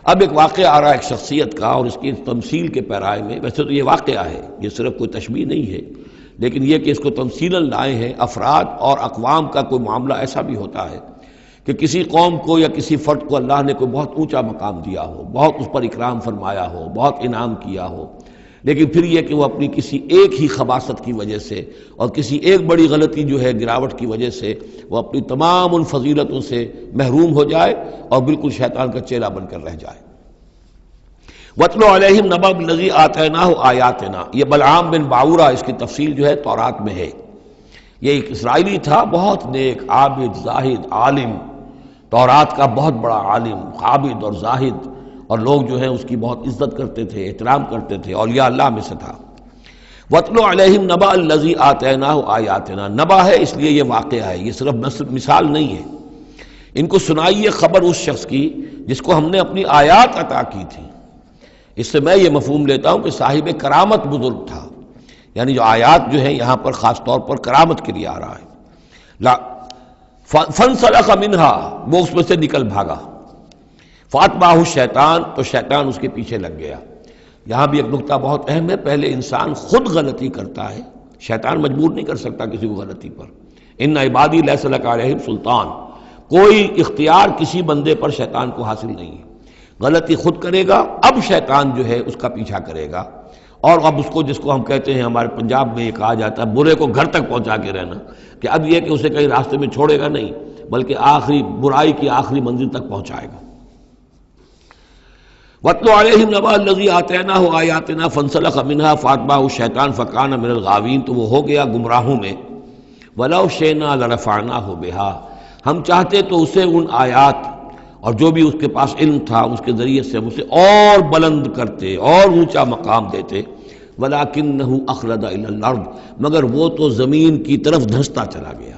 اب ایک واقعہ آ رہا ہے ایک شخصیت کا، اور اس کی تمثیل کے پیرائے میں، ویسے تو یہ واقعہ ہے، یہ صرف کوئی تشبیہ نہیں ہے، لیکن یہ کہ اس کو تمثیلاً لائے ہیں۔ افراد اور اقوام کا کوئی معاملہ ایسا بھی ہوتا ہے کہ کسی قوم کو یا کسی فرد کو اللہ نے کوئی بہت اونچا مقام دیا ہو، بہت اس پر اکرام فرمایا ہو، بہت انعام کیا ہو، لیکن پھر یہ کہ وہ اپنی کسی ایک ہی خباثت کی وجہ سے اور کسی ایک بڑی غلطی جو ہے گراوٹ کی وجہ سے وہ اپنی تمام ان فضیلتوں سے محروم ہو جائے اور بالکل شیطان کا چیلا بن کر رہ جائے۔ وَاتْلُ عَلَيْهِمْ نَبَأَ الَّذِي آتَيْنَاهُ آيَاتِنَا، یہ بلعام بن باورا، اس کی تفصیل جو ہے تورات میں ہے۔ یہ ایک اسرائیلی تھا، بہت نیک، عابد، زاہد، عالم، تورات کا بہت بڑا عالم، عابد اور زاہد، اور لوگ جو ہیں اس کی بہت عزت کرتے تھے، احترام کرتے تھے، اولیاء اللہ میں سے تھا۔ وَاتْلُ عَلَيْهِمْ نَبَأَ الَّذِي آتَيْنَاهُ آيَاتِنَا، نبأ ہے اس لیے یہ واقعہ ہے، یہ صرف مثال نہیں ہے۔ ان کو سنائیے خبر اس شخص کی جس کو ہم نے اپنی آیات عطا کی تھی۔ اس سے میں یہ مفہوم لیتا ہوں کہ صاحب کرامت بزرگ تھا، یعنی جو آیات جو ہیں یہاں پر خاص طور پر کرامت کے لیے آ رہا ہے۔ فَانْسَلَخَ مِنْهَا، وہ اس میں سے نکل بھاگا۔ فَأَتْبَعَهُ الشَّيْطَانُ، تو شیطان اس کے پیچھے لگ گیا۔ یہاں بھی ایک نکتہ بہت اہم ہے، پہلے انسان خود غلطی کرتا ہے، شیطان مجبور نہیں کر سکتا کسی کو غلطی پر۔ إِنَّ عِبَادِي لَيْسَ لَكَ عَلَيْهِمْ سُلْطَانٌ، کوئی اختیار کسی بندے پر شیطان کو حاصل نہیں ہے۔ غلطی خود کرے گا، اب شیطان جو ہے اس کا پیچھا کرے گا، اور اب اس کو، جس کو ہم کہتے ہیں ہمارے پنجاب میں یہ کہا جاتا ہے برے کو گھر تک پہنچا کے رہنا، کہ اب یہ کہ اسے کہیں راستے میں چھوڑے گا نہیں، بلکہ آخری برائی کی آخری منزل تک پہنچائے گا۔ وَاتْلُ عَلَيْهِمْ نَبَأَ الَّذِي آتَيْنَاهُ آيَاتِنَا فَانْسَلَخَ مِنْهَا فَأَتْبَعَهُ الشَّيْطَانُ فَكَانَ مِنَ الْغَاوِينَ، تو وہ ہو گیا گمراہوں میں۔ وَلَوْ شِئْنَا لَرَفَعْنَاهُ بِهَا، ہم چاہتے تو اسے ان آیات اور جو بھی اس کے پاس علم تھا اس کے ذریعے سے اسے اور بلند کرتے اور اونچا مقام دیتے۔ وَلَكِنَّهُ أَخْلَدَ إِلَى الْأَرْضِ، مگر وہ تو زمین کی طرف دھنستا چلا گیا۔